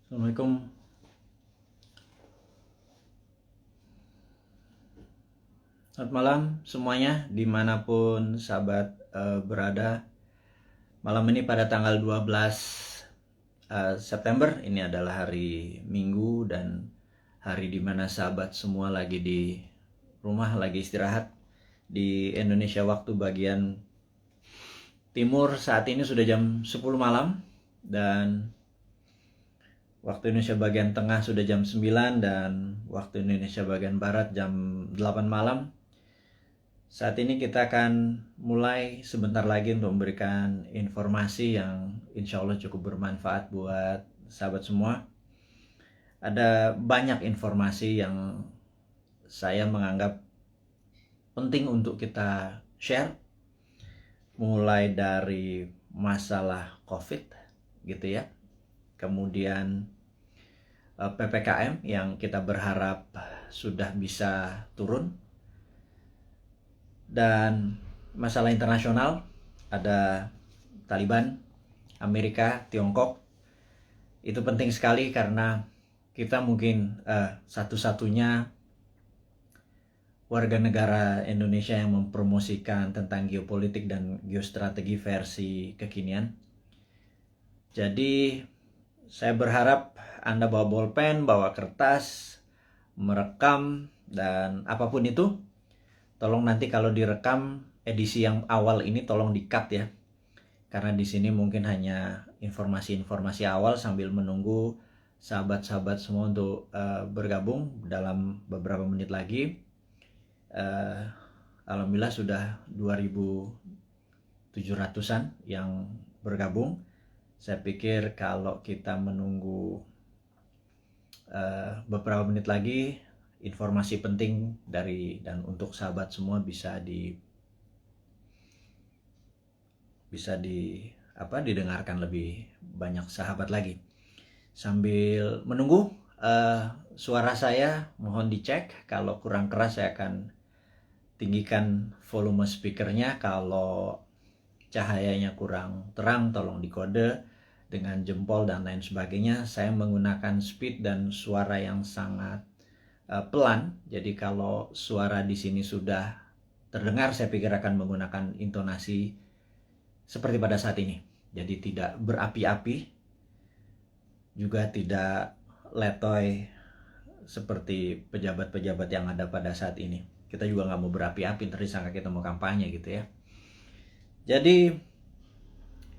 Assalamualaikum. Selamat malam semuanya dimanapun sahabat berada. Malam ini pada tanggal 12 September ini adalah hari Minggu dan hari dimana sahabat semua lagi di rumah, lagi istirahat. Di Indonesia waktu bagian timur saat ini sudah jam 10 malam dan waktu Indonesia bagian tengah sudah jam 9 dan waktu Indonesia bagian barat jam 8 malam. Saat ini kita akan mulai sebentar lagi untuk memberikan informasi yang insya Allah cukup bermanfaat buat sahabat semua. Ada banyak informasi yang saya menganggap penting untuk kita share. Mulai dari masalah COVID gitu ya. Kemudian PPKM yang kita berharap sudah bisa turun. Dan masalah internasional, ada Taliban, Amerika, Tiongkok. Itu penting sekali karena kita mungkin satu-satunya warga negara Indonesia yang mempromosikan tentang geopolitik dan geostrategi versi kekinian. Jadi saya berharap Anda bawa bolpen, bawa kertas, merekam, dan apapun itu, tolong nanti kalau direkam edisi yang awal ini tolong di-cut ya. Karena di sini mungkin hanya informasi-informasi awal sambil menunggu sahabat-sahabat semua untuk bergabung dalam beberapa menit lagi. Alhamdulillah sudah 2.700-an yang bergabung. Saya pikir kalau kita menunggu beberapa menit lagi, informasi penting dari dan untuk sahabat semua bisa didengarkan lebih banyak sahabat lagi. Sambil menunggu, suara saya mohon dicek. Kalau kurang keras saya akan tinggikan volume speakernya. Kalau cahayanya kurang terang tolong dikode dengan jempol dan lain sebagainya. Saya menggunakan speed dan suara yang sangat pelan, jadi kalau suara di sini sudah terdengar, saya pikir akan menggunakan intonasi seperti pada saat ini. Jadi tidak berapi-api, juga tidak letoy seperti pejabat-pejabat yang ada pada saat ini. Kita juga nggak mau berapi-api, ntar disangka kita mau kampanye gitu ya. Jadi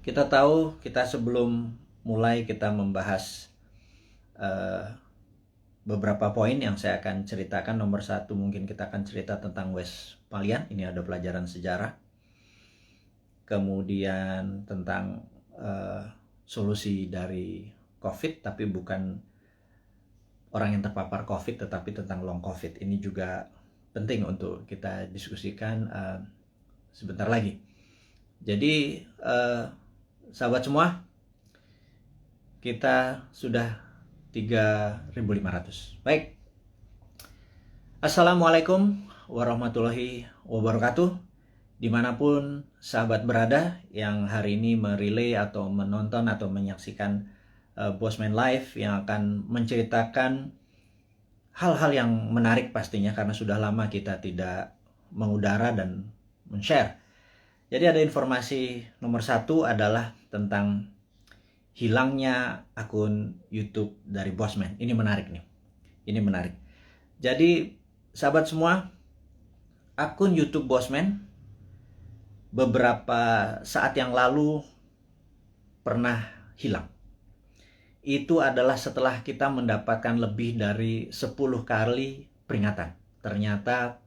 kita tahu, kita sebelum mulai kita membahas beberapa poin yang saya akan ceritakan. Nomor satu, mungkin kita akan cerita tentang Westphalian. Ini ada pelajaran sejarah. Kemudian tentang solusi dari COVID, tapi bukan orang yang terpapar COVID, tetapi tentang long COVID. Ini juga penting untuk kita diskusikan sebentar lagi. Jadi sahabat semua, kita sudah 3.500. Baik. Assalamualaikum warahmatullahi wabarakatuh. Dimanapun sahabat berada yang hari ini merelay atau menonton atau menyaksikan Bosman Live yang akan menceritakan hal-hal yang menarik pastinya karena sudah lama kita tidak mengudara dan men-share. Jadi ada informasi nomor satu adalah tentang hilangnya akun YouTube dari Bosman. Ini menarik nih. Ini menarik. Jadi sahabat semua, akun YouTube Bosman beberapa saat yang lalu pernah hilang. Itu adalah setelah kita mendapatkan lebih dari 10 kali peringatan. Ternyata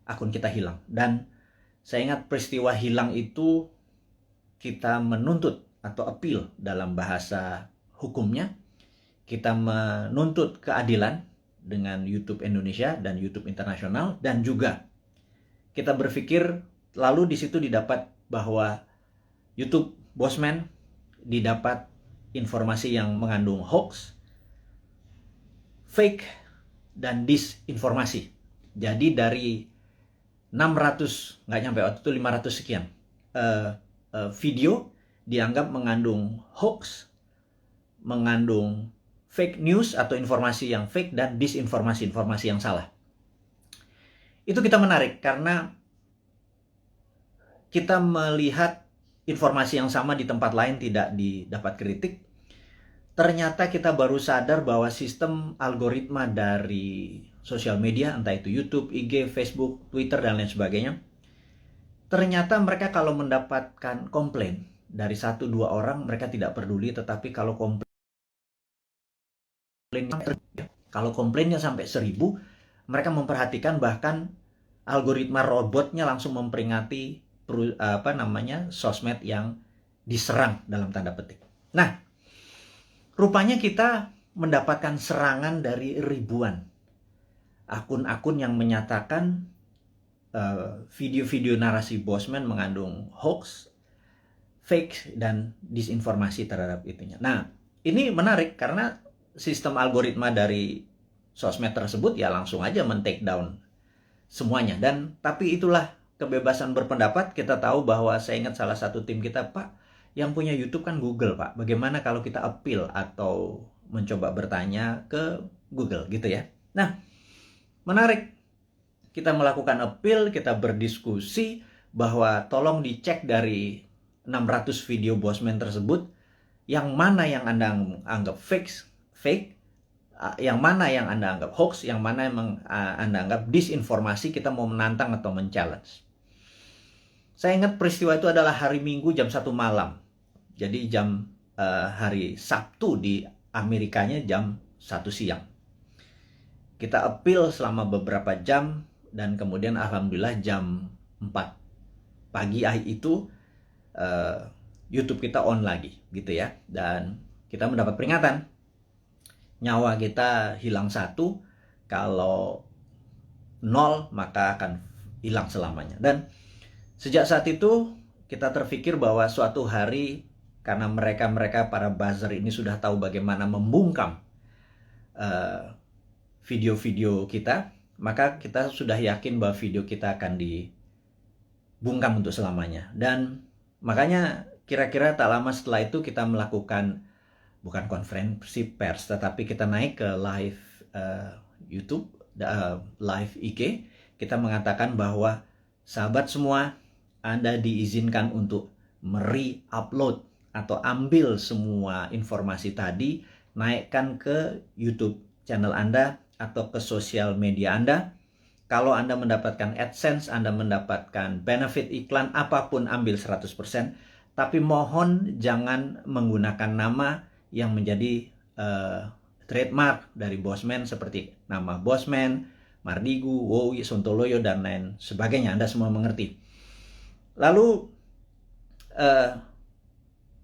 akun kita hilang. Dan saya ingat peristiwa hilang itu kita menuntut atau appeal dalam bahasa hukumnya. Kita menuntut keadilan dengan YouTube Indonesia dan YouTube internasional, dan juga kita berpikir lalu di situ didapat bahwa YouTube Bosman didapat informasi yang mengandung hoax, fake, dan disinformasi. Jadi dari 600, nggak nyampe waktu itu 500 sekian video dianggap mengandung hoax, mengandung fake news atau informasi yang fake dan disinformasi yang salah. Itu kita menarik karena kita melihat informasi yang sama di tempat lain tidak didapat kritik. Ternyata kita baru sadar bahwa sistem algoritma dari sosial media, entah itu YouTube, IG, Facebook, Twitter, dan lain sebagainya, ternyata mereka kalau mendapatkan komplain dari 1-2 orang, mereka tidak peduli. Tetapi kalau komplainnya sampai 1000, mereka memperhatikan, bahkan algoritma robotnya langsung memperingati sosmed yang diserang dalam tanda petik. Nah, rupanya kita mendapatkan serangan dari ribuan akun-akun yang menyatakan video-video narasi Bosman mengandung hoax, fake, dan disinformasi terhadap itunya. Nah, ini menarik karena sistem algoritma dari sosmed tersebut ya langsung aja men-take down semuanya. Dan tapi itulah kebebasan berpendapat. Kita tahu bahwa saya ingat salah satu tim kita, Pak, yang punya YouTube kan Google, Pak. Bagaimana kalau kita appeal atau mencoba bertanya ke Google gitu ya. Nah, menarik. Kita melakukan appeal, kita berdiskusi bahwa tolong dicek dari 600 video Bosman tersebut, yang mana yang Anda anggap fake, yang mana yang Anda anggap hoax, yang mana yang Anda anggap disinformasi. Kita mau menantang atau men-challenge. Saya ingat peristiwa itu adalah hari Minggu jam 1 malam. Jadi hari Sabtu di Amerikanya jam 1 siang. Kita appeal selama beberapa jam, dan kemudian alhamdulillah jam 4 pagi itu YouTube kita on lagi gitu ya. Dan kita mendapat peringatan. Nyawa kita hilang 1, kalau 0 maka akan hilang selamanya. Dan sejak saat itu kita terpikir bahwa suatu hari, karena mereka para buzzer ini sudah tahu bagaimana membungkam video-video kita, maka kita sudah yakin bahwa video kita akan dibungkam untuk selamanya. Dan makanya kira-kira tak lama setelah itu kita melakukan bukan konferensi pers, tetapi kita naik ke live YouTube, live IG. Kita mengatakan bahwa sahabat semua, Anda diizinkan untuk re-upload atau ambil semua informasi tadi, naikkan ke YouTube channel Anda atau ke sosial media Anda. Kalau Anda mendapatkan AdSense, Anda mendapatkan benefit iklan, apapun ambil 100%. Tapi mohon jangan menggunakan nama yang menjadi trademark dari Bosman, seperti nama Bosman, Mardigu, Wowi, Sontoloyo, dan lain sebagainya. Anda semua mengerti. Lalu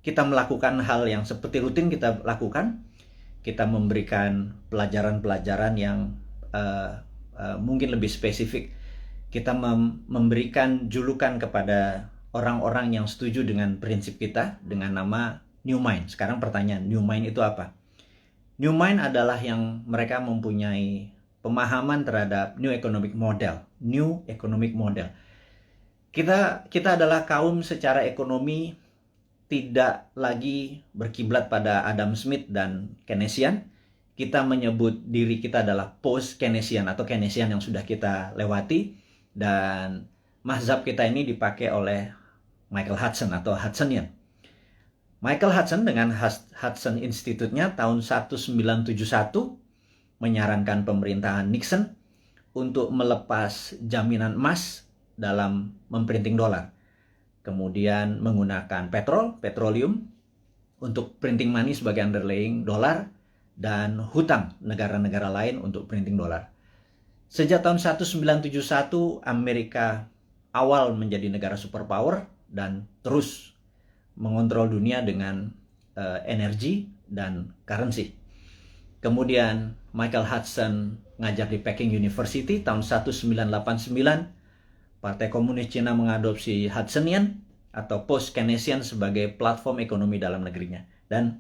kita melakukan hal yang seperti rutin kita lakukan. Kita memberikan pelajaran-pelajaran yang mungkin lebih spesifik. Kita memberikan julukan kepada orang-orang yang setuju dengan prinsip kita dengan nama New Mind. Sekarang pertanyaan, New Mind itu apa? New Mind adalah yang mereka mempunyai pemahaman terhadap New Economic Model. New Economic Model. Kita adalah kaum secara ekonomi tidak lagi berkiblat pada Adam Smith dan Keynesian. Kita menyebut diri kita adalah post-Keynesian atau Keynesian yang sudah kita lewati. Dan mazhab kita ini dipakai oleh Michael Hudson atau Hudsonian. Michael Hudson dengan Hudson Institute-nya tahun 1971 menyarankan pemerintahan Nixon untuk melepas jaminan emas dalam memprinting dolar. Kemudian menggunakan petroleum untuk printing money sebagai underlying dolar, dan hutang negara-negara lain untuk printing dolar. Sejak tahun 1971, Amerika awal menjadi negara superpower dan terus mengontrol dunia dengan energi dan currency. Kemudian Michael Hudson ngajar di Peking University tahun 1989. Partai Komunis Cina mengadopsi Hudsonian atau post-Keynesian sebagai platform ekonomi dalam negerinya. Dan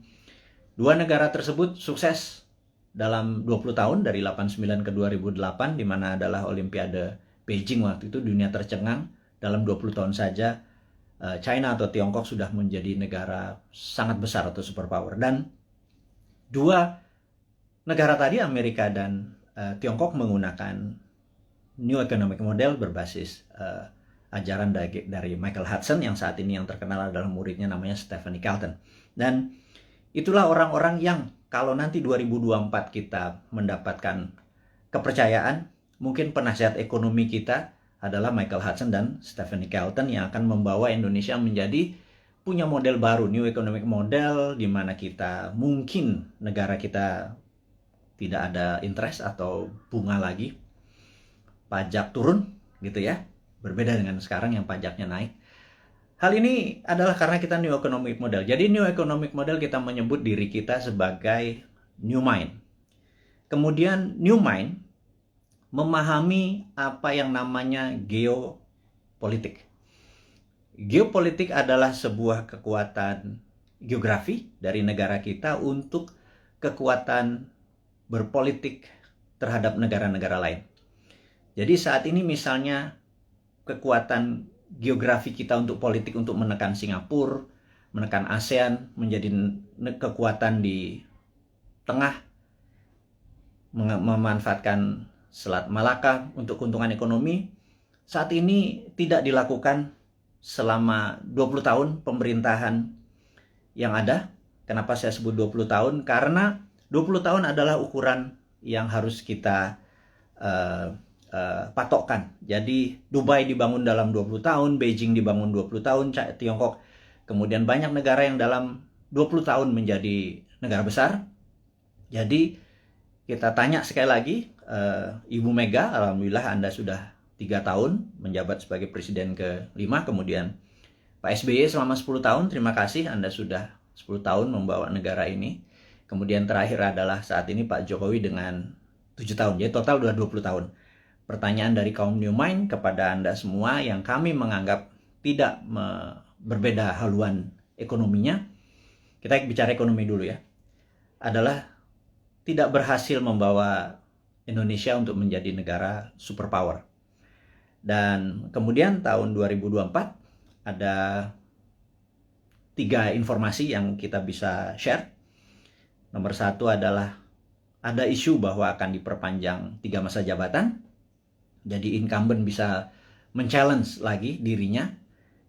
dua negara tersebut sukses dalam 20 tahun, dari 89 ke 2008, di mana adalah Olimpiade Beijing waktu itu. Dunia tercengang. Dalam 20 tahun saja China atau Tiongkok sudah menjadi negara sangat besar atau superpower. Dan dua negara tadi, Amerika dan Tiongkok, menggunakan New Economic Model berbasis ajaran dari Michael Hudson, yang saat ini yang terkenal adalah muridnya namanya Stephanie Kelton. Dan itulah orang-orang yang kalau nanti 2024 kita mendapatkan kepercayaan, mungkin penasihat ekonomi kita adalah Michael Hudson dan Stephanie Kelton yang akan membawa Indonesia menjadi punya model baru, New Economic Model, di mana kita mungkin negara kita tidak ada interest atau bunga lagi, pajak turun gitu ya, berbeda dengan sekarang yang pajaknya naik. Hal ini adalah karena kita New Economic Model. Jadi New Economic Model kita menyebut diri kita sebagai New Mind. Kemudian New Mind memahami apa yang namanya geopolitik. Geopolitik adalah sebuah kekuatan geografi dari negara kita untuk kekuatan berpolitik terhadap negara-negara lain. Jadi saat ini misalnya kekuatan geografi kita untuk politik untuk menekan Singapura, menekan ASEAN, menjadi kekuatan di tengah, memanfaatkan Selat Malaka untuk keuntungan ekonomi, saat ini tidak dilakukan selama 20 tahun pemerintahan yang ada. Kenapa saya sebut 20 tahun? Karena 20 tahun adalah ukuran yang harus kita patokkan. Jadi Dubai dibangun dalam 20 tahun, Beijing dibangun 20 tahun, Tiongkok, kemudian banyak negara yang dalam 20 tahun menjadi negara besar. Jadi kita tanya sekali lagi, Ibu Mega, alhamdulillah Anda sudah 3 tahun menjabat sebagai presiden ke-5, kemudian Pak SBY selama 10 tahun, terima kasih Anda sudah 10 tahun membawa negara ini. Kemudian terakhir adalah saat ini Pak Jokowi dengan 7 tahun, jadi total sudah 20 tahun. Pertanyaan dari kaum New Mind kepada Anda semua yang kami menganggap tidak berbeda haluan ekonominya, kita bicara ekonomi dulu ya, adalah tidak berhasil membawa Indonesia untuk menjadi negara superpower. Dan kemudian tahun 2024 ada 3 informasi yang kita bisa share. Nomor 1 adalah ada isu bahwa akan diperpanjang 3 masa jabatan. Jadi incumbent bisa men-challenge lagi dirinya.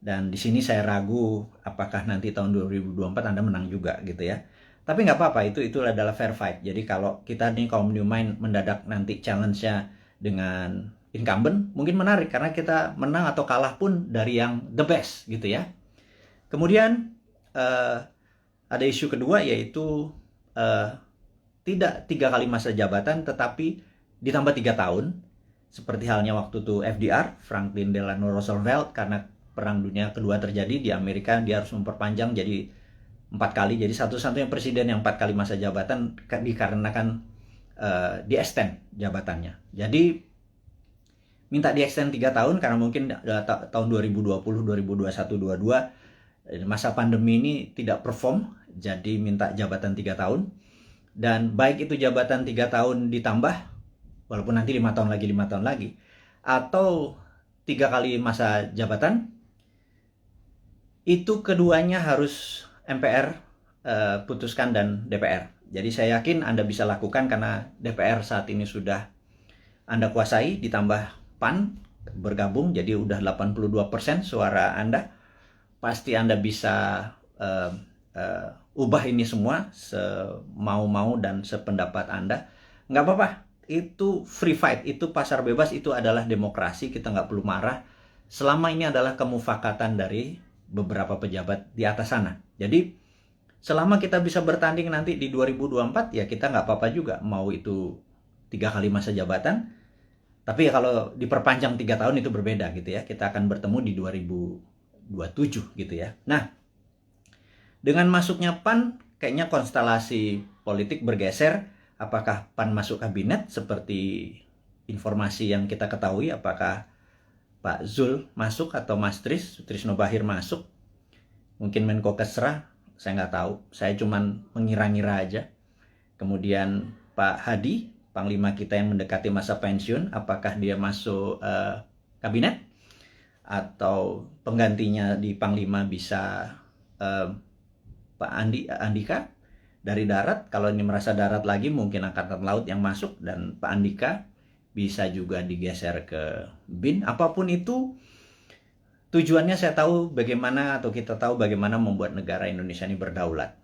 Dan di sini saya ragu apakah nanti tahun 2024 Anda menang juga gitu ya. Tapi nggak apa-apa, itu adalah fair fight. Jadi kalau kita nih kaum New Mind mendadak nanti challenge-nya dengan incumbent, mungkin menarik karena kita menang atau kalah pun dari yang the best gitu ya. Kemudian ada isu kedua, yaitu tidak 3 kali masa jabatan tetapi ditambah 3 tahun. Seperti halnya waktu itu FDR, Franklin Delano Roosevelt, karena Perang Dunia Kedua terjadi di Amerika, dia harus memperpanjang jadi 4 kali. Jadi satu-satunya presiden yang 4 kali masa jabatan dikarenakan di-extend jabatannya. Jadi minta di-extend 3 tahun karena mungkin tahun 2020, 2021, 2022 masa pandemi ini tidak perform, jadi minta jabatan 3 tahun. Dan baik itu jabatan 3 tahun ditambah, walaupun nanti 5 tahun lagi, atau 3 kali masa jabatan, itu keduanya harus MPR putuskan dan DPR. Jadi saya yakin Anda bisa lakukan karena DPR saat ini sudah Anda kuasai, ditambah PAN bergabung, jadi udah 82% suara Anda. Pasti Anda bisa ubah ini semua semau-mau dan sependapat Anda. Nggak apa-apa, itu free fight, itu pasar bebas, itu adalah demokrasi, kita nggak perlu marah. Selama ini adalah kemufakatan dari beberapa pejabat di atas sana. Jadi selama kita bisa bertanding nanti di 2024, ya kita nggak apa-apa juga mau itu 3 kali masa jabatan. Tapi ya kalau diperpanjang 3 tahun itu berbeda gitu ya. Kita akan bertemu di 2027 gitu ya. Nah, dengan masuknya PAN, kayaknya konstelasi politik bergeser. Apakah PAN masuk kabinet seperti informasi yang kita ketahui? Apakah Pak Zul masuk atau Mas Trisno Bahir masuk? Mungkin Menko Kesra, saya nggak tahu. Saya cuman mengira-ngira aja. Kemudian Pak Hadi, Panglima kita yang mendekati masa pensiun, apakah dia masuk kabinet? Atau penggantinya di Panglima bisa Pak Andika? dari darat. Kalau ini merasa darat lagi, mungkin Angkatan Laut yang masuk, dan Pak Andika bisa juga digeser ke BIN. Apapun itu, tujuannya saya tahu bagaimana, atau kita tahu bagaimana membuat negara Indonesia ini berdaulat.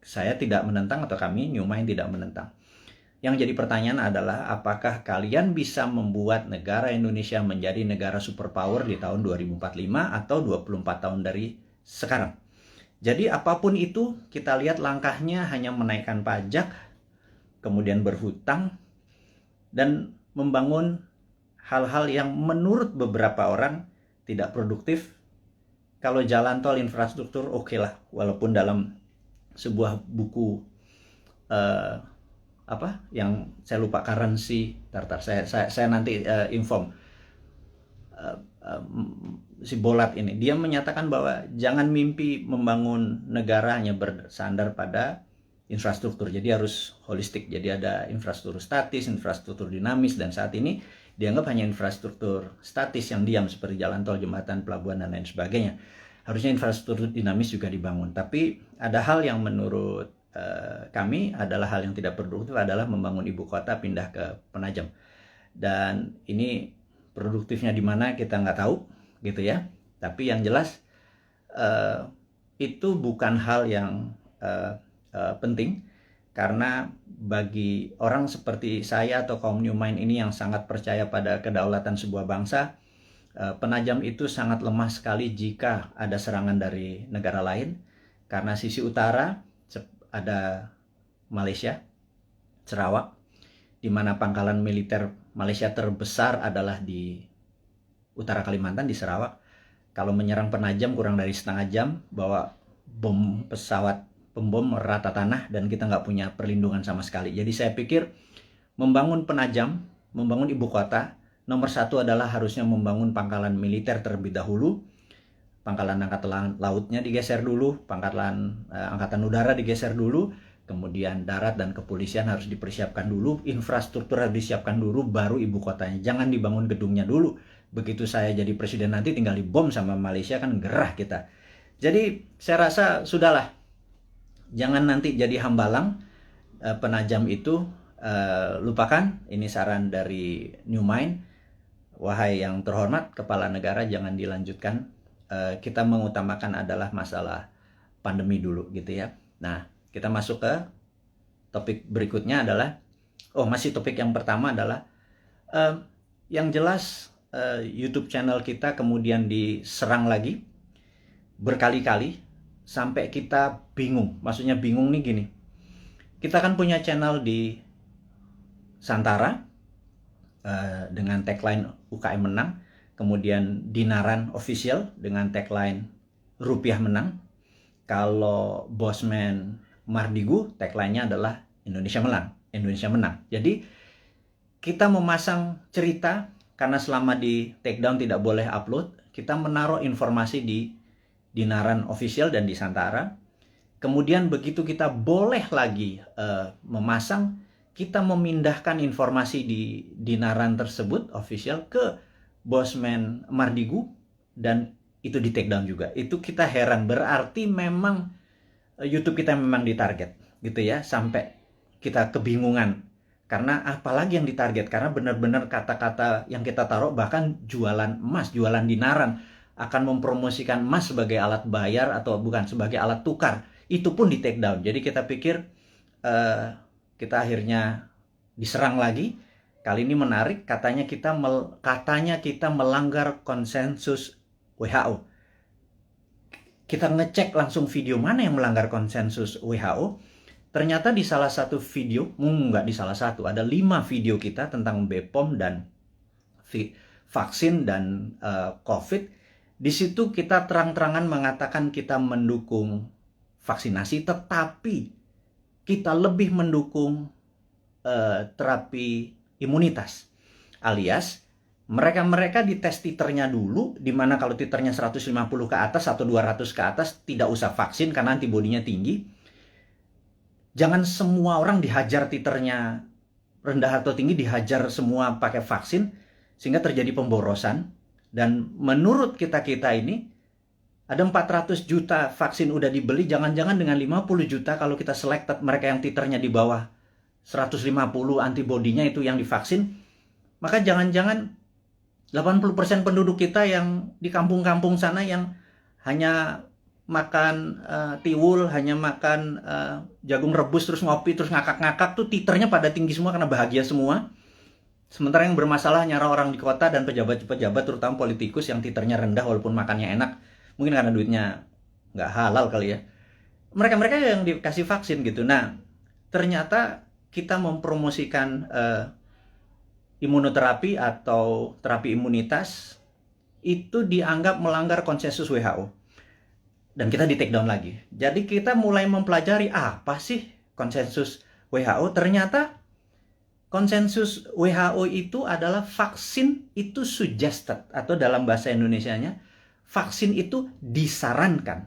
Saya tidak menentang, atau kami New Mind tidak menentang. Yang jadi pertanyaan adalah, apakah kalian bisa membuat negara Indonesia menjadi negara superpower di tahun 2045 atau 24 tahun dari sekarang? Jadi apapun itu, kita lihat langkahnya hanya menaikkan pajak, kemudian berhutang, dan membangun hal-hal yang menurut beberapa orang tidak produktif. Kalau jalan tol, infrastruktur, oke lah. Walaupun dalam sebuah buku yang saya lupa, currency, saya nanti inform, si Bolat ini, dia menyatakan bahwa jangan mimpi membangun negara hanya bersandar pada infrastruktur, jadi harus holistik. Jadi ada infrastruktur statis, infrastruktur dinamis, dan saat ini dianggap hanya infrastruktur statis yang diam seperti jalan tol, jembatan, pelabuhan, dan lain sebagainya. Harusnya infrastruktur dinamis juga dibangun. Tapi ada hal yang menurut kami adalah hal yang tidak produktif, adalah membangun ibu kota pindah ke Penajam. Dan ini produktifnya di mana kita nggak tahu gitu ya. Tapi yang jelas itu bukan hal yang penting, karena bagi orang seperti saya atau kaum New Mind ini yang sangat percaya pada kedaulatan sebuah bangsa, Penajam itu sangat lemah sekali jika ada serangan dari negara lain. Karena sisi utara ada Malaysia, Sarawak, di mana pangkalan militer Malaysia terbesar adalah di utara Kalimantan, di Sarawak. Kalau menyerang Penajam kurang dari setengah jam, bawa bom pesawat pembom rata tanah, dan kita nggak punya perlindungan sama sekali. Jadi saya pikir membangun Penajam, membangun ibu kota, nomor satu adalah harusnya membangun pangkalan militer terlebih dahulu. Pangkalan angkatan lautnya digeser dulu, pangkalan angkatan udara digeser dulu, kemudian darat dan kepolisian harus dipersiapkan dulu, infrastruktur harus disiapkan dulu, baru ibu kotanya. Jangan dibangun gedungnya dulu. Begitu saya jadi presiden nanti tinggal dibom sama Malaysia, kan gerah kita. Jadi saya rasa sudahlah, jangan nanti jadi hambalang. Penajam itu lupakan. Ini saran dari New Mind. Wahai yang terhormat kepala negara, jangan dilanjutkan. Kita mengutamakan adalah masalah pandemi dulu gitu ya. Nah, kita masuk ke topik berikutnya adalah, masih topik yang pertama adalah, yang jelas YouTube channel kita kemudian diserang lagi berkali-kali sampai kita bingung. Maksudnya bingung nih gini, kita kan punya channel di Santara dengan tagline UKM menang. Kemudian Dinaran Official dengan tagline Rupiah menang. Kalau Bosman Mardigu, tagline-nya adalah Indonesia menang. Jadi kita memasang cerita, karena selama di takedown tidak boleh upload, kita menaruh informasi di Dinaran Official dan di Santara. Kemudian begitu kita boleh lagi memasang, kita memindahkan informasi di Dinaran tersebut official ke Bosman Mardigu, dan itu di take down juga. Itu kita heran, berarti memang YouTube kita memang ditarget gitu ya, sampai kita kebingungan. Karena apalagi yang ditarget, karena benar-benar kata-kata yang kita taruh, bahkan jualan emas, jualan dinaran, akan mempromosikan emas sebagai alat bayar atau bukan, sebagai alat tukar, itu pun di take down. Jadi kita pikir kita akhirnya diserang lagi. Kali ini menarik, katanya kita melanggar konsensus WHO. Kita ngecek langsung video mana yang melanggar konsensus WHO. Ternyata di salah satu video, nggak di salah satu, ada 5 video kita tentang BPOM dan vaksin dan COVID. Di situ kita terang-terangan mengatakan kita mendukung vaksinasi, tetapi kita lebih mendukung terapi imunitas, alias mereka dites titernya dulu, dimana kalau titernya 150 ke atas atau 200 ke atas tidak usah vaksin karena antibodinya tinggi. Jangan semua orang dihajar titernya rendah atau tinggi, dihajar semua pakai vaksin, sehingga terjadi pemborosan. Dan menurut kita ini Ada 400 juta vaksin udah dibeli, jangan-jangan dengan 50 juta kalau kita selected mereka yang titernya di bawah 150 antibodinya itu yang divaksin, maka jangan-jangan 80% penduduk kita yang di kampung-kampung sana yang hanya makan tiwul, hanya makan jagung rebus, terus ngopi, terus ngakak-ngakak tuh titernya pada tinggi semua karena bahagia semua. Sementara yang bermasalah nyara orang di kota dan pejabat-pejabat, terutama politikus yang titernya rendah walaupun makannya enak, mungkin karena duitnya nggak halal kali ya. Mereka-mereka yang dikasih vaksin gitu. Nah, ternyata kita mempromosikan imunoterapi atau terapi imunitas itu dianggap melanggar konsensus WHO. Dan kita di take down lagi. Jadi kita mulai mempelajari apa sih konsensus WHO. Ternyata konsensus WHO itu adalah vaksin itu suggested, atau dalam bahasa Indonesianya, vaksin itu disarankan.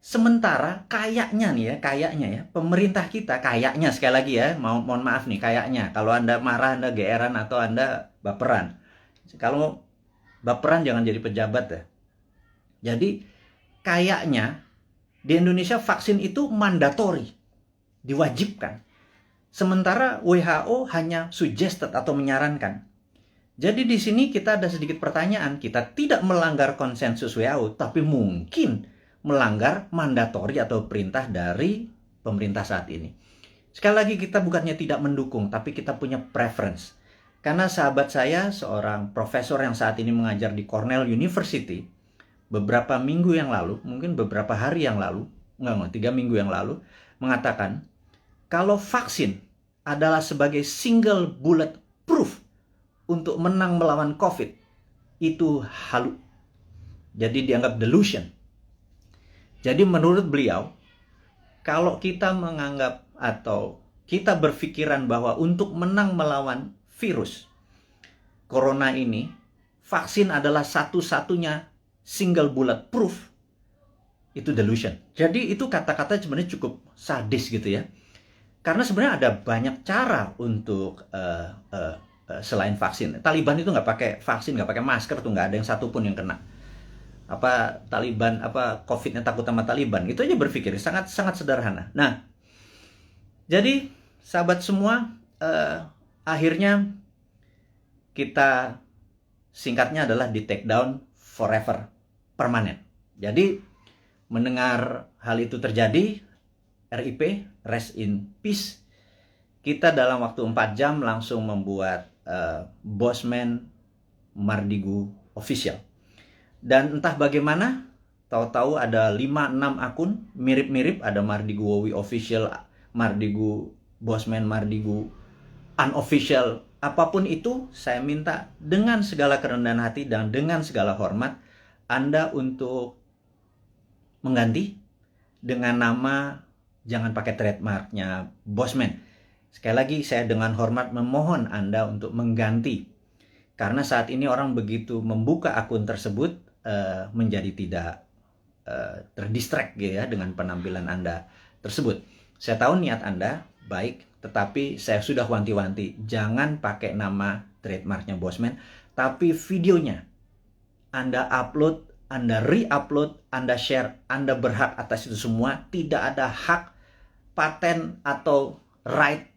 Sementara kayaknya nih ya, pemerintah kita kayaknya, sekali lagi ya, mohon maaf nih, kayaknya, kalau Anda marah, Anda geeran, atau Anda baperan. Kalau baperan jangan jadi pejabat ya. Jadi kayaknya di Indonesia vaksin itu mandatori, diwajibkan. Sementara WHO hanya suggested atau menyarankan. Jadi di sini kita ada sedikit pertanyaan. Kita tidak melanggar konsensus WHO, tapi mungkin melanggar mandatori atau perintah dari pemerintah saat ini. Sekali lagi, kita bukannya tidak mendukung, tapi kita punya preference. Karena sahabat saya, seorang profesor yang saat ini mengajar di Cornell University, beberapa minggu yang lalu, mungkin beberapa hari yang lalu, 3 minggu yang lalu, mengatakan, kalau vaksin adalah sebagai single bullet proof untuk menang melawan COVID, itu halu. Jadi dianggap delusion. Jadi menurut beliau, kalau kita menganggap atau kita berpikiran bahwa untuk menang melawan virus corona ini, vaksin adalah satu-satunya single bullet proof, itu delusion. Jadi itu kata-kata sebenarnya cukup sadis gitu ya. Karena sebenarnya ada banyak cara untuk selain vaksin. Taliban itu nggak pakai vaksin, nggak pakai masker tuh, nggak ada yang satu pun yang kena. Taliban, COVID-nya takut sama Taliban. Itu aja berpikir sangat sederhana. Nah, jadi sahabat semua, akhirnya kita singkatnya adalah di take down forever, permanen. Jadi mendengar hal itu terjadi, RIP, rest in peace, kita dalam waktu 4 jam langsung membuat Bosman Mardigu official. Dan entah bagaimana, tahu-tahu ada 5-6 akun mirip-mirip, ada Mardigu Wowi official, Mardigu Bosman Mardigu unofficial. Apapun itu, saya minta dengan segala kerendahan hati dan dengan segala hormat Anda untuk mengganti dengan nama, jangan pakai trademarknya Bosman. Sekali lagi, saya dengan hormat memohon Anda untuk mengganti. Karena saat ini orang begitu membuka akun tersebut, menjadi tidak terdistract gitu ya, dengan penampilan Anda tersebut. Saya tahu niat Anda baik, tetapi saya sudah wanti-wanti, jangan pakai nama trademarknya Bosman, tapi videonya Anda upload, Anda re-upload, Anda share, Anda berhak atas itu semua. Tidak ada hak paten atau right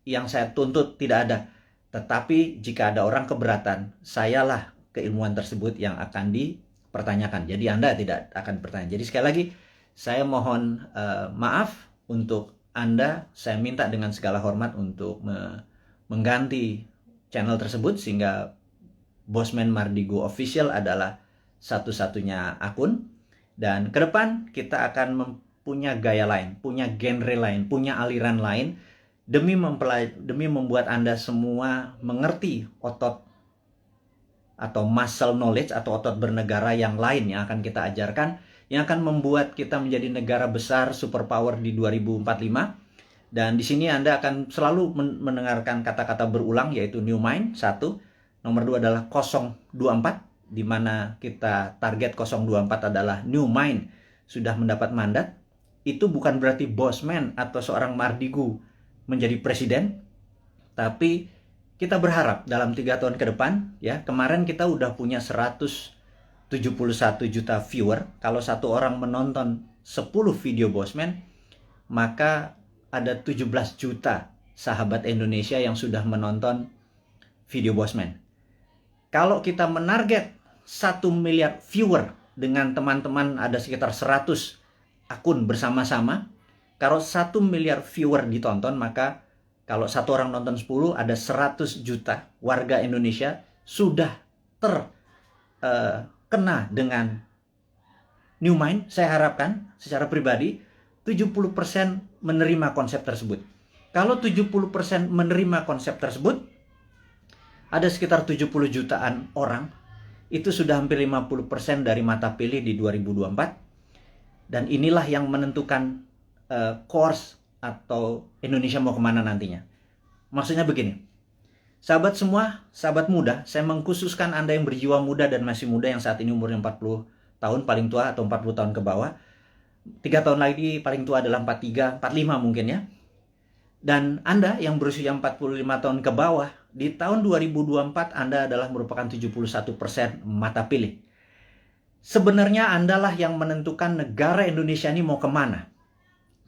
yang saya tuntut, tidak ada. Tetapi jika ada orang keberatan, sayalah keilmuan tersebut yang akan dipertanyakan. Jadi Anda tidak akan bertanya. Jadi sekali lagi, saya mohon maaf untuk Anda. Saya minta dengan segala hormat untuk mengganti channel tersebut, sehingga Bosman Mardigu official adalah satu-satunya akun. Dan ke depan kita akan punya gaya lain, punya genre lain, punya aliran lain, demi membuat Anda semua mengerti otot atau muscle knowledge atau otot bernegara yang lain yang akan kita ajarkan, yang akan membuat kita menjadi negara besar superpower di 2045. Dan di sini Anda akan selalu mendengarkan kata-kata berulang, yaitu new mind, 1. Nomor 2 adalah 024, di mana kita target 024 adalah new mind, sudah mendapat mandat. Itu bukan berarti Bosman atau seorang Mardigu menjadi presiden, tapi kita berharap dalam 3 tahun ke depan, ya, kemarin kita udah punya 100 71 juta viewer. Kalau satu orang menonton 10 video Bosman, maka ada 17 juta sahabat Indonesia yang sudah menonton video Bosman. Kalau kita menarget 1 miliar viewer dengan teman-teman ada sekitar 100 akun bersama-sama, kalau 1 miliar viewer ditonton, maka kalau satu orang nonton 10, ada 100 juta warga Indonesia sudah terkena dengan New Mind. Saya harapkan secara pribadi 70% menerima konsep tersebut. Kalau 70% menerima konsep tersebut, ada sekitar 70 jutaan orang. Itu sudah hampir 50% dari mata pilih di 2024. Dan inilah yang menentukan course atau Indonesia mau kemana nantinya. Maksudnya begini, sahabat semua, sahabat muda, saya mengkhususkan Anda yang berjiwa muda dan masih muda yang saat ini umurnya 40 tahun paling tua atau 40 tahun ke bawah. 3 tahun lagi paling tua adalah 43, 45 mungkin ya. Dan Anda yang berusia 45 tahun ke bawah, di tahun 2024 Anda adalah merupakan 71% mata pilih. Sebenarnya Anda lah yang menentukan negara Indonesia ini mau kemana.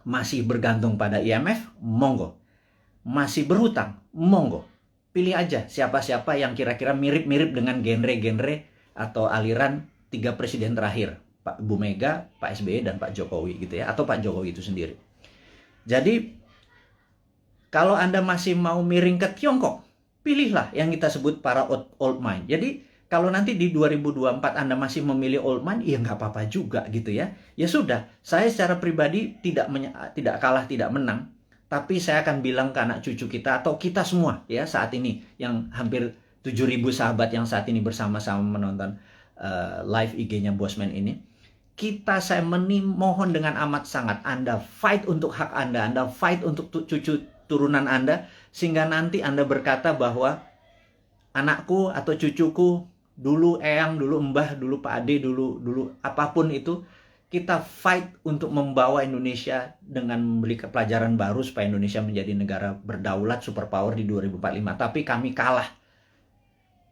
Masih bergantung pada IMF? Monggo. Masih berhutang? Monggo. Pilih aja siapa-siapa yang kira-kira mirip-mirip dengan genre-genre atau aliran 3 presiden terakhir. Pak Bu Mega, Pak SBY, dan Pak Jokowi gitu ya. Atau Pak Jokowi itu sendiri. Jadi, kalau Anda masih mau miring ke Tiongkok, pilihlah yang kita sebut para old mind. Jadi, kalau nanti di 2024 Anda masih memilih old mind, ya nggak apa-apa juga gitu ya. Ya sudah, saya secara pribadi tidak kalah, tidak menang. Tapi saya akan bilang ke anak cucu kita atau kita semua ya saat ini yang hampir 7.000 sahabat yang saat ini bersama-sama menonton live IG-nya Bosman ini. Saya mohon dengan amat sangat Anda fight untuk hak Anda, Anda fight untuk cucu turunan Anda, sehingga nanti Anda berkata bahwa anakku atau cucuku, dulu Eyang, dulu Mbah, dulu Pak Ade, dulu apapun itu, kita fight untuk membawa Indonesia dengan memberi pelajaran baru supaya Indonesia menjadi negara berdaulat superpower di 2045. Tapi kami kalah.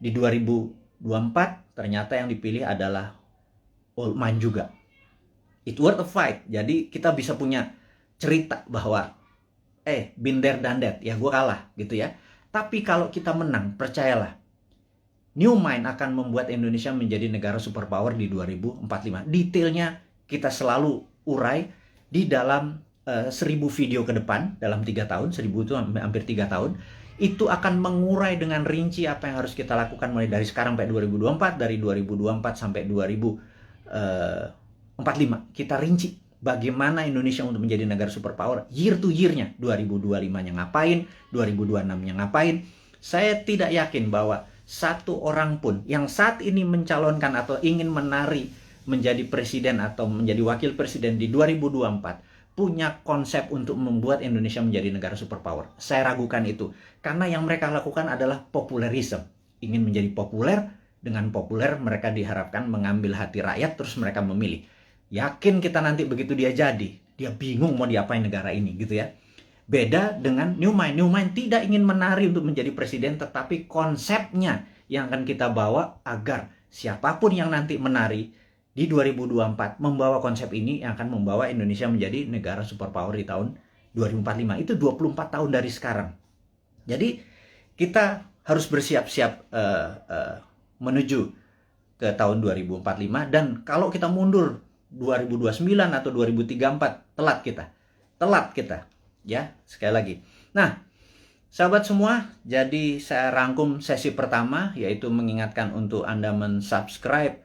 Di 2024 ternyata yang dipilih adalah old mind juga. It worth a fight. Jadi kita bisa punya cerita bahwa been there done that, ya gue kalah gitu ya. Tapi kalau kita menang, percayalah, New Mind akan membuat Indonesia menjadi negara superpower di 2045. Detailnya kita selalu urai di dalam 1000 video ke depan, dalam 3 tahun, 1000 itu hampir 3 tahun. Itu akan mengurai dengan rinci apa yang harus kita lakukan mulai dari sekarang sampai 2024, dari 2024 sampai 2045. Kita rinci bagaimana Indonesia untuk menjadi negara superpower year to year-nya. 2025-nya ngapain, 2026-nya ngapain. Saya tidak yakin bahwa satu orang pun yang saat ini mencalonkan atau ingin menjadi presiden atau menjadi wakil presiden di 2024 punya konsep untuk membuat Indonesia menjadi negara superpower. Saya ragukan itu. Karena yang mereka lakukan adalah populerisme. Ingin menjadi populer, dengan populer mereka diharapkan mengambil hati rakyat terus mereka memilih. Yakin kita nanti begitu dia jadi, dia bingung mau diapain negara ini gitu ya. Beda dengan New Mind. New Mind tidak ingin menari untuk menjadi presiden, tetapi konsepnya yang akan kita bawa agar siapapun yang nanti menari di 2024 membawa konsep ini yang akan membawa Indonesia menjadi negara superpower di tahun 2045. Itu 24 tahun dari sekarang. Jadi kita harus bersiap-siap menuju ke tahun 2045, dan kalau kita mundur 2029 atau 2034, telat kita. Ya, sekali lagi. Nah, sahabat semua, jadi saya rangkum sesi pertama, yaitu mengingatkan untuk Anda mensubscribe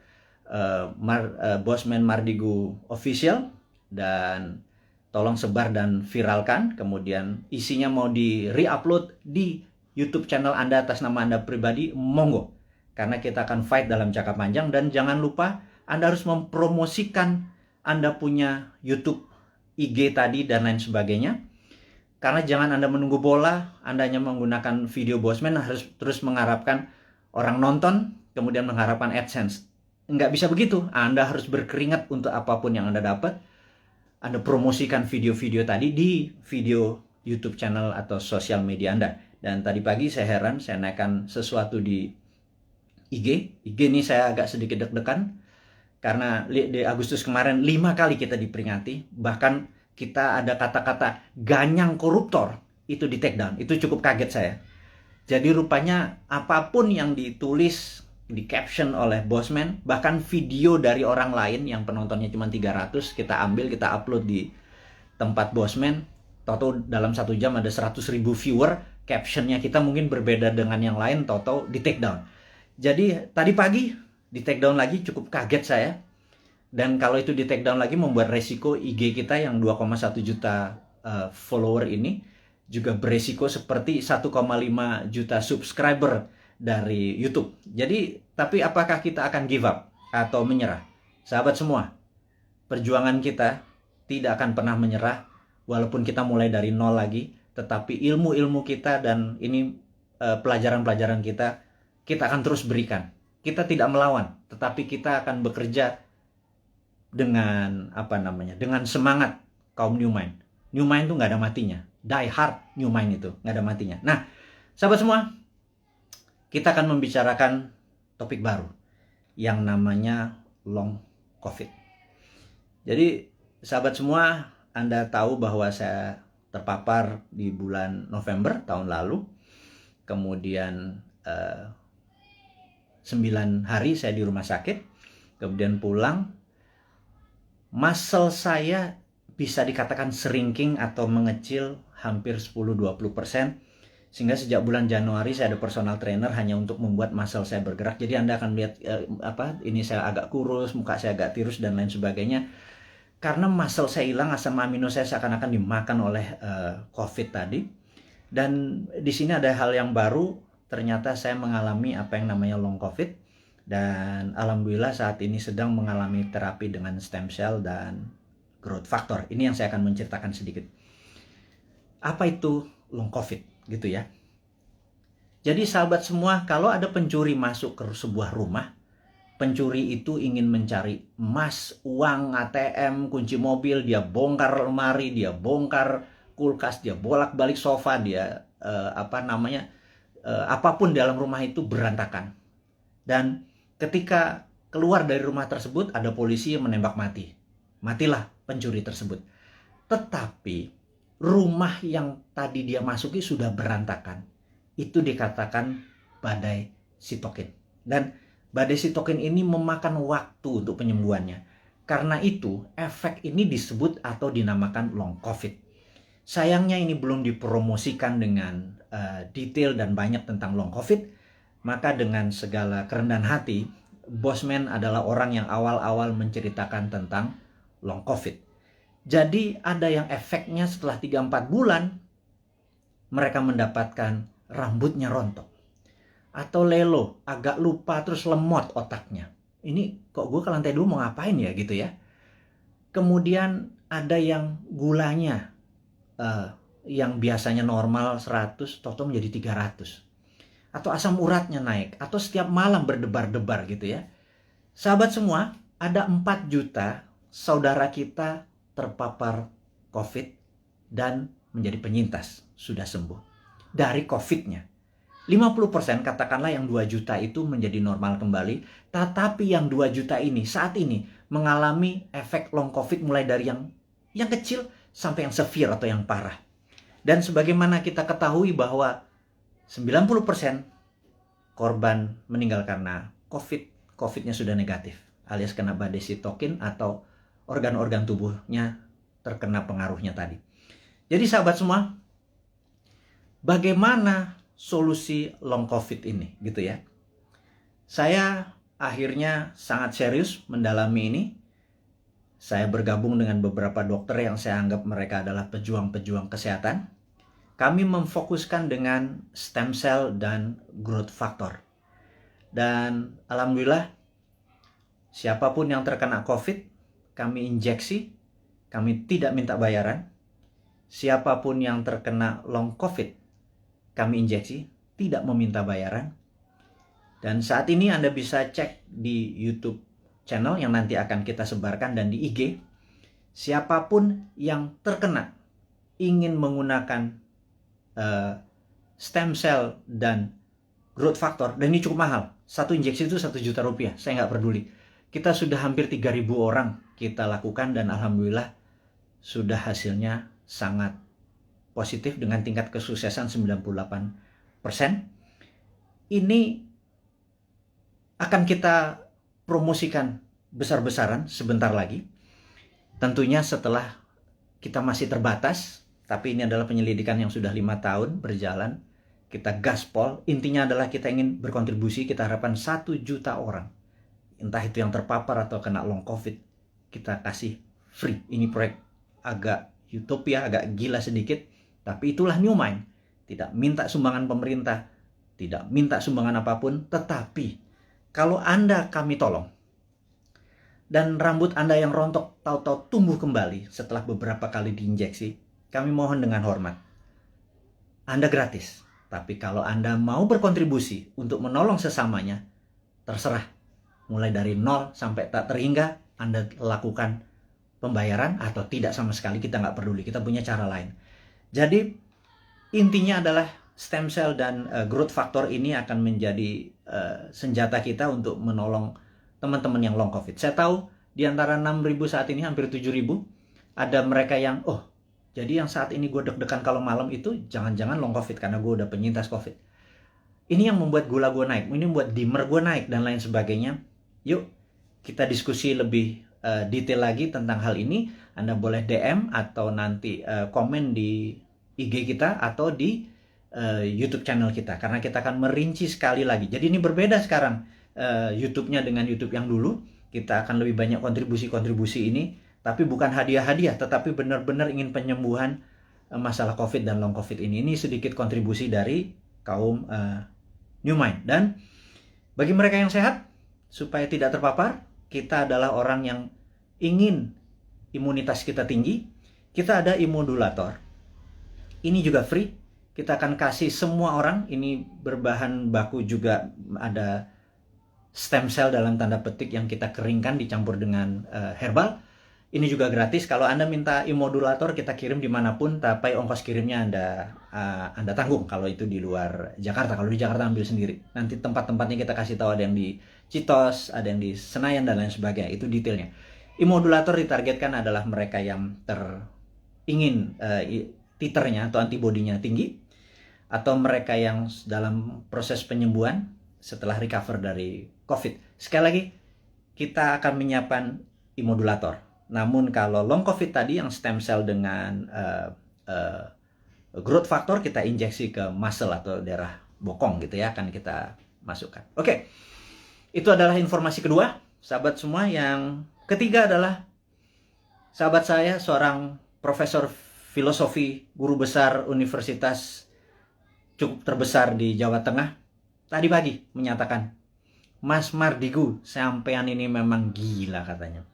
Bosman Mardigu Official, dan tolong sebar dan viralkan. Kemudian isinya mau di re-upload di YouTube channel Anda atas nama Anda pribadi, monggo. Karena kita akan fight dalam jangka panjang. Dan jangan lupa Anda harus mempromosikan Anda punya YouTube, IG tadi, dan lain sebagainya. Karena jangan Anda menunggu bola, Anda hanya menggunakan video Bosman, harus terus mengharapkan orang nonton, kemudian mengharapkan AdSense. Nggak bisa begitu. Anda harus berkeringat untuk apapun yang Anda dapat. Anda promosikan video-video tadi di video YouTube channel atau sosial media Anda. Dan tadi pagi saya heran, saya naikkan sesuatu di IG. IG ini saya agak sedikit deg-degan. Karena di Agustus kemarin 5 kali kita diperingati, bahkan kita ada kata-kata ganyang koruptor itu di take down. Itu cukup kaget saya. Jadi rupanya apapun yang ditulis di caption oleh Bosman, bahkan video dari orang lain yang penontonnya cuma 300, kita ambil, kita upload di tempat Bosman, toto dalam 1 jam ada 100.000 viewer, captionnya kita mungkin berbeda dengan yang lain, toto di take down. Jadi tadi pagi di take down lagi, cukup kaget saya. Dan kalau itu di take down lagi membuat resiko IG kita yang 2,1 juta follower ini juga beresiko seperti 1,5 juta subscriber dari YouTube. Jadi, tapi apakah kita akan give up atau menyerah? Sahabat semua, perjuangan kita tidak akan pernah menyerah walaupun kita mulai dari nol lagi, tetapi ilmu-ilmu kita dan ini pelajaran-pelajaran kita akan terus berikan. Kita tidak melawan, tetapi kita akan bekerja dengan dengan semangat kaum New Mind. New Mind itu nggak ada matinya. Die hard New Mind itu nggak ada matinya. Nah, sahabat semua, kita akan membicarakan topik baru yang namanya long COVID. Jadi, sahabat semua, Anda tahu bahwa saya terpapar di bulan November tahun lalu. Kemudian 9 hari saya di rumah sakit, kemudian pulang. Muscle saya bisa dikatakan shrinking atau mengecil hampir 10-20%. Sehingga sejak bulan Januari saya ada personal trainer hanya untuk membuat muscle saya bergerak. Jadi Anda akan lihat ini saya agak kurus, muka saya agak tirus dan lain sebagainya. Karena muscle saya hilang, asam amino saya seakan-akan dimakan oleh COVID tadi. Dan di sini ada hal yang baru. Ternyata saya mengalami apa yang namanya long COVID, dan alhamdulillah saat ini sedang mengalami terapi dengan stem cell dan growth factor. Ini yang saya akan menceritakan sedikit. Apa itu long COVID gitu ya. Jadi sahabat semua, kalau ada pencuri masuk ke sebuah rumah, pencuri itu ingin mencari emas, uang, ATM, kunci mobil, dia bongkar lemari, dia bongkar kulkas, dia bolak-balik sofa, dia apapun dalam rumah itu berantakan. Dan ketika keluar dari rumah tersebut, ada polisi yang menembak mati. Matilah pencuri tersebut. Tetapi rumah yang tadi dia masuki sudah berantakan. Itu dikatakan badai sitokin. Dan badai sitokin ini memakan waktu untuk penyembuhannya. Karena itu, efek ini disebut atau dinamakan long COVID. Sayangnya ini belum dipromosikan dengan detail dan banyak tentang long COVID. Maka dengan segala kerendahan hati, Bosman adalah orang yang awal-awal menceritakan tentang long COVID. Jadi ada yang efeknya setelah 3-4 bulan, mereka mendapatkan rambutnya rontok. Atau lelo, agak lupa terus lemot otaknya. Ini kok gue ke lantai 2 mau ngapain ya gitu ya. Kemudian ada yang gulanya yang biasanya normal 100, toto menjadi 300. Atau asam uratnya naik, atau setiap malam berdebar-debar gitu ya. Sahabat semua, ada 4 juta saudara kita terpapar COVID dan menjadi penyintas, sudah sembuh dari COVID-nya. 50% katakanlah yang 2 juta itu menjadi normal kembali, tetapi yang 2 juta ini saat ini mengalami efek long COVID mulai dari yang kecil sampai yang severe atau yang parah. Dan sebagaimana kita ketahui bahwa 90% korban meninggal karena COVID-nya sudah negatif, alias kena badai sitokin atau organ-organ tubuhnya terkena pengaruhnya tadi. Jadi sahabat semua, bagaimana solusi long COVID ini gitu ya. Saya akhirnya sangat serius mendalami ini. Saya bergabung dengan beberapa dokter yang saya anggap mereka adalah pejuang-pejuang kesehatan. Kami memfokuskan dengan stem cell dan growth factor. Dan alhamdulillah, siapapun yang terkena COVID, kami injeksi, kami tidak minta bayaran. Siapapun yang terkena long COVID, kami injeksi, tidak meminta bayaran. Dan saat ini Anda bisa cek di YouTube channel yang nanti akan kita sebarkan dan di IG. Siapapun yang terkena ingin menggunakan stem cell dan growth factor, dan ini cukup mahal. 1 injeksi itu 1 juta rupiah, saya nggak peduli. kita sudah hampir 3.000 orang kita lakukan dan alhamdulillah sudah hasilnya sangat positif dengan tingkat kesuksesan 98%. Ini akan kita promosikan besar-besaran sebentar lagi. Tentunya setelah kita masih terbatas, tapi ini adalah penyelidikan yang sudah 5 tahun berjalan. Kita gaspol, intinya adalah kita ingin berkontribusi, kita harapkan 1 juta orang. Entah itu yang terpapar atau kena long COVID, kita kasih free. Ini proyek agak utopia, agak gila sedikit, tapi itulah New Mind. Tidak minta sumbangan pemerintah, tidak minta sumbangan apapun, tetapi kalau Anda kami tolong, dan rambut Anda yang rontok tahu-tahu tumbuh kembali setelah beberapa kali diinjeksi, kami mohon dengan hormat, Anda gratis. Tapi kalau Anda mau berkontribusi untuk menolong sesamanya, terserah. Mulai dari 0 sampai tak terhingga, Anda lakukan pembayaran atau tidak sama sekali, kita nggak peduli, kita punya cara lain. Jadi intinya adalah stem cell dan growth factor ini akan menjadi senjata kita untuk menolong teman-teman yang long COVID. Saya tahu di antara 6.000 saat ini hampir 7.000 ada mereka yang jadi yang saat ini gue deg-degan kalau malam itu jangan-jangan long COVID karena gue udah penyintas COVID. Ini yang membuat gula gue naik, ini membuat dimmer gue naik dan lain sebagainya. Yuk kita diskusi lebih detail lagi tentang hal ini. Anda boleh DM atau nanti komen di IG kita atau di YouTube channel kita, karena kita akan merinci sekali lagi. Jadi ini berbeda sekarang YouTube-nya dengan YouTube yang dulu. Kita akan lebih banyak kontribusi-kontribusi ini, tapi bukan hadiah-hadiah, tetapi benar-benar ingin penyembuhan masalah COVID dan long COVID ini. Ini sedikit kontribusi dari kaum New Mind. Dan bagi mereka yang sehat, supaya tidak terpapar, kita adalah orang yang ingin imunitas kita tinggi. Kita ada immodulator. Ini juga free. Kita akan kasih semua orang. Ini berbahan baku juga ada stem cell dalam tanda petik yang kita keringkan dicampur dengan herbal. Ini juga gratis. Kalau Anda minta immodulator, kita kirim dimanapun, tapi ongkos kirimnya Anda tanggung kalau itu di luar Jakarta. Kalau di Jakarta ambil sendiri. Nanti tempat-tempatnya kita kasih tahu, ada yang di Citos, ada yang di Senayan dan lain sebagainya. Itu detailnya. Immodulator ditargetkan adalah mereka yang ingin titernya atau antibodinya tinggi, atau mereka yang dalam proses penyembuhan setelah recover dari COVID. Sekali lagi, kita akan menyiapkan immodulator. Namun kalau long COVID tadi yang stem cell dengan growth factor, kita injeksi ke muscle atau daerah bokong gitu ya, akan kita masukkan. Oke, itu adalah informasi kedua, sahabat semua. Yang ketiga adalah sahabat saya, seorang profesor filosofi, guru besar universitas cukup terbesar di Jawa Tengah, tadi pagi menyatakan, Mas Mardigu, sampean ini memang gila katanya.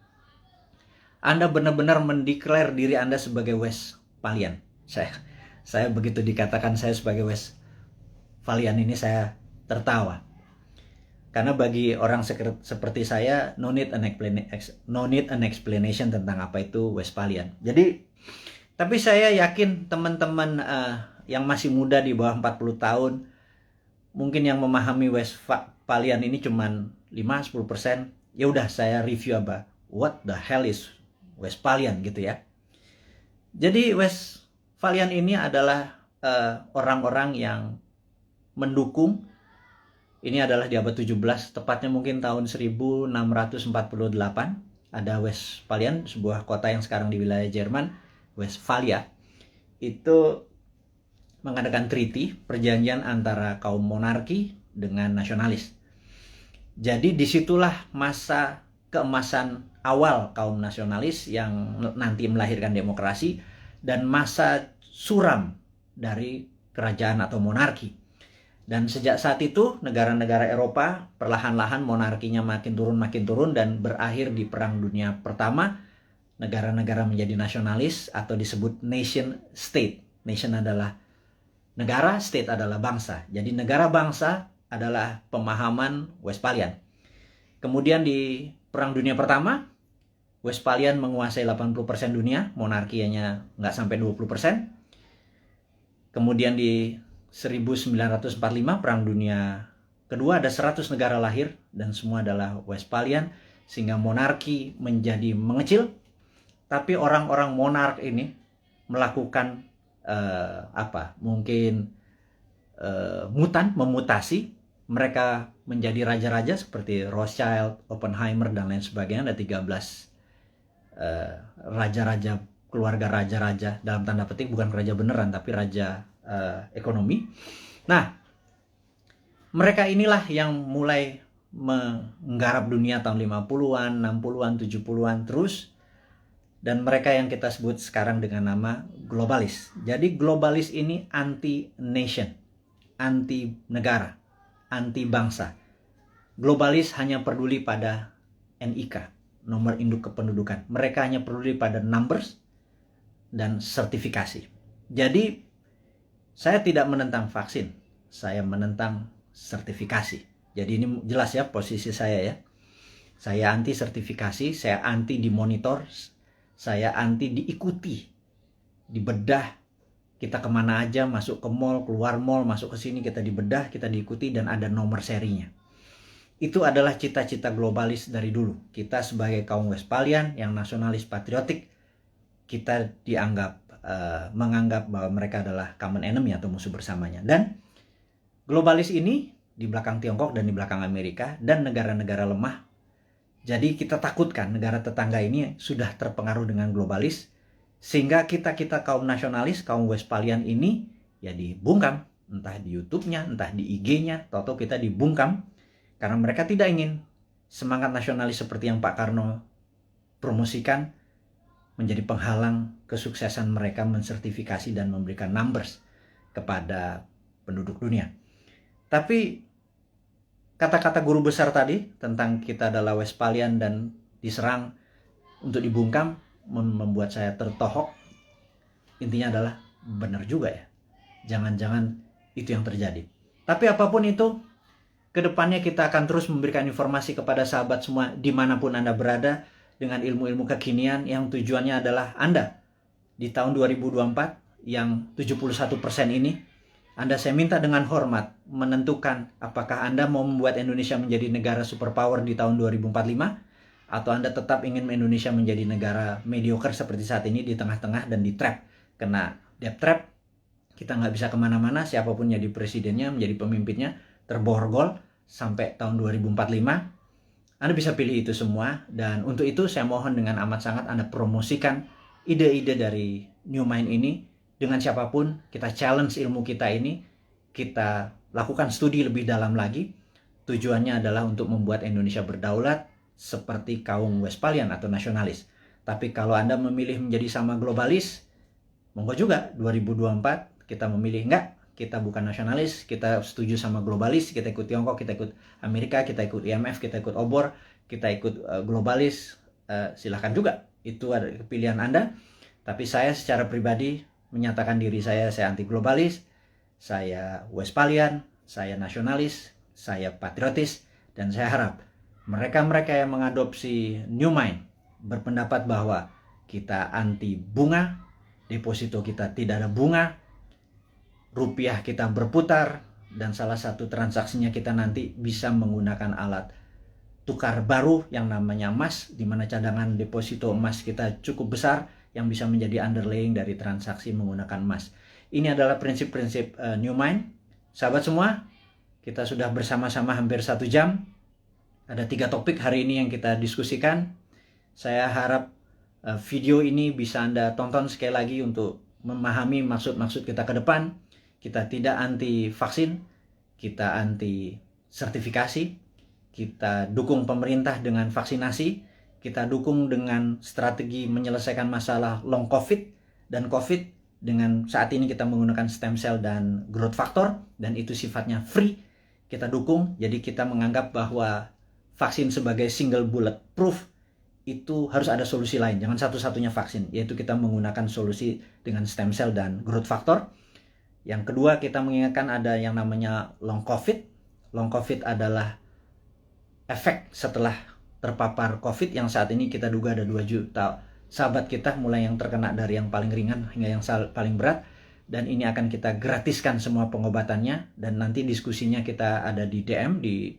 Anda benar-benar mendeklar diri Anda sebagai Westphalian. Saya begitu dikatakan saya sebagai Westphalian ini saya tertawa. Karena bagi orang seperti saya, no need an explanation tentang apa itu Westphalian. Jadi, tapi saya yakin teman-teman yang masih muda di bawah 40 tahun, mungkin yang memahami Westphalian ini cuman 5-10%. Ya udah, saya review apa. What the hell is Westphalian gitu ya. Jadi Westphalian ini adalah orang-orang yang mendukung. Ini adalah di abad 17, tepatnya mungkin tahun 1648. Ada Westphalian, sebuah kota yang sekarang di wilayah Jerman, Westphalia. Itu mengadakan treaty, perjanjian antara kaum monarki dengan nasionalis. Jadi disitulah masa keemasan awal kaum nasionalis yang nanti melahirkan demokrasi, dan masa suram dari kerajaan atau monarki. Dan sejak saat itu negara-negara Eropa perlahan-lahan monarkinya makin turun dan berakhir di Perang Dunia Pertama. Negara-negara menjadi nasionalis atau disebut nation state. Nation adalah negara, state adalah bangsa. Jadi negara bangsa adalah pemahaman Westphalian. Kemudian di Perang Dunia Pertama, Westphalian menguasai 80% dunia, monarkinya nggak sampai 20%. Kemudian di 1945, Perang Dunia Kedua, ada 100 negara lahir dan semua adalah Westphalian. sehingga monarki menjadi mengecil. Tapi orang-orang monark ini melakukan memutasi. Mereka menjadi raja-raja seperti Rothschild, Oppenheimer, dan lain sebagainya. Ada 13 raja-raja, keluarga raja-raja dalam tanda petik, bukan raja beneran tapi raja ekonomi. Nah, mereka inilah yang mulai menggarap dunia tahun 50-an, 60-an, 70-an terus, dan mereka yang kita sebut sekarang dengan nama globalis. Jadi globalis ini anti nation, anti negara, anti bangsa. Globalis hanya peduli pada NIK, nomor induk kependudukan. Mereka hanya peduli pada numbers dan sertifikasi. Jadi saya tidak menentang vaksin, saya menentang sertifikasi. Jadi ini jelas ya posisi saya ya. Saya anti sertifikasi, saya anti dimonitor, saya anti diikuti, dibedah. Kita kemana aja, masuk ke mall, keluar mall, masuk ke sini, kita dibedah, kita diikuti, dan ada nomor serinya. Itu adalah cita-cita globalis dari dulu. Kita sebagai kaum Westphalian yang nasionalis patriotik, kita menganggap bahwa mereka adalah common enemy atau musuh bersamanya. Dan globalis ini di belakang Tiongkok dan di belakang Amerika dan negara-negara lemah. Jadi kita takutkan negara tetangga ini sudah terpengaruh dengan globalis, sehingga kita kaum nasionalis, kaum Westphalian ini ya dibungkam, entah di YouTube-nya, entah di IG-nya, atau kita dibungkam karena mereka tidak ingin semangat nasionalis seperti yang Pak Karno promosikan menjadi penghalang kesuksesan mereka mensertifikasi dan memberikan numbers kepada penduduk dunia. Tapi kata-kata guru besar tadi tentang kita adalah Westphalian dan diserang untuk dibungkam membuat saya tertohok. Intinya adalah benar juga ya. Jangan-jangan itu yang terjadi. Tapi apapun itu, kedepannya kita akan terus memberikan informasi kepada sahabat semua dimanapun Anda berada dengan ilmu-ilmu kekinian yang tujuannya adalah Anda di tahun 2024 yang 71% ini, saya minta dengan hormat menentukan apakah Anda mau membuat Indonesia menjadi negara superpower di tahun 2045 atau Anda tetap ingin Indonesia menjadi negara mediocre seperti saat ini di tengah-tengah dan di trap. Kena debt trap, kita nggak bisa kemana-mana, siapapun jadi presidennya, menjadi pemimpinnya, terborgol sampai tahun 2045. Anda bisa pilih itu semua, dan untuk itu saya mohon dengan amat sangat Anda promosikan ide-ide dari New Mind ini dengan siapapun. Kita challenge ilmu kita ini, kita lakukan studi lebih dalam lagi. Tujuannya adalah untuk membuat Indonesia berdaulat seperti kaum Westphalian atau nasionalis. Tapi kalau Anda memilih menjadi sama globalis, monggo juga 2024 kita memilih enggak, kita bukan nasionalis, kita setuju sama globalis, kita ikut Tiongkok, kita ikut Amerika, kita ikut IMF, kita ikut obor, kita ikut globalis, silahkan juga. Itu ada pilihan Anda. Tapi saya secara pribadi menyatakan diri saya anti globalis, saya Westphalian, saya nasionalis, saya patriotis, dan saya harap mereka-mereka yang mengadopsi New Mind berpendapat bahwa kita anti bunga, deposito kita tidak ada bunga, rupiah kita berputar, dan salah satu transaksinya kita nanti bisa menggunakan alat tukar baru yang namanya emas, di mana cadangan deposito emas kita cukup besar yang bisa menjadi underlying dari transaksi menggunakan emas. Ini adalah prinsip-prinsip New Mind. Sahabat semua, kita sudah bersama-sama hampir 1 jam. Ada 3 topik hari ini yang kita diskusikan. Saya harap video ini bisa Anda tonton sekali lagi untuk memahami maksud-maksud kita ke depan. Kita tidak anti vaksin, kita anti sertifikasi, kita dukung pemerintah dengan vaksinasi, kita dukung dengan strategi menyelesaikan masalah long COVID dan COVID dengan saat ini kita menggunakan stem cell dan growth factor, dan itu sifatnya free, kita dukung. Jadi kita menganggap bahwa vaksin sebagai single bullet proof itu harus ada solusi lain, jangan satu-satunya vaksin, yaitu kita menggunakan solusi dengan stem cell dan growth factor. Yang kedua, kita mengingatkan ada yang namanya long COVID. Long COVID adalah efek setelah terpapar COVID yang saat ini kita duga ada 2 juta sahabat kita, mulai yang terkena dari yang paling ringan hingga yang paling berat. Dan ini akan kita gratiskan semua pengobatannya, dan nanti diskusinya kita ada di DM di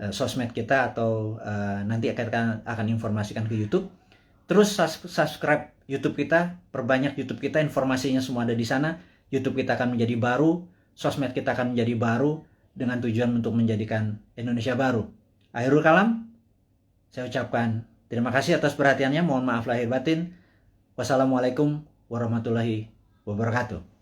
sosmed kita atau nanti akan informasikan ke YouTube. Terus subscribe YouTube kita, perbanyak YouTube kita, informasinya semua ada di sana. YouTube kita akan menjadi baru, sosmed kita akan menjadi baru dengan tujuan untuk menjadikan Indonesia baru. Akhirul kalam, saya ucapkan terima kasih atas perhatiannya. Mohon maaf lahir batin. Wassalamualaikum warahmatullahi wabarakatuh.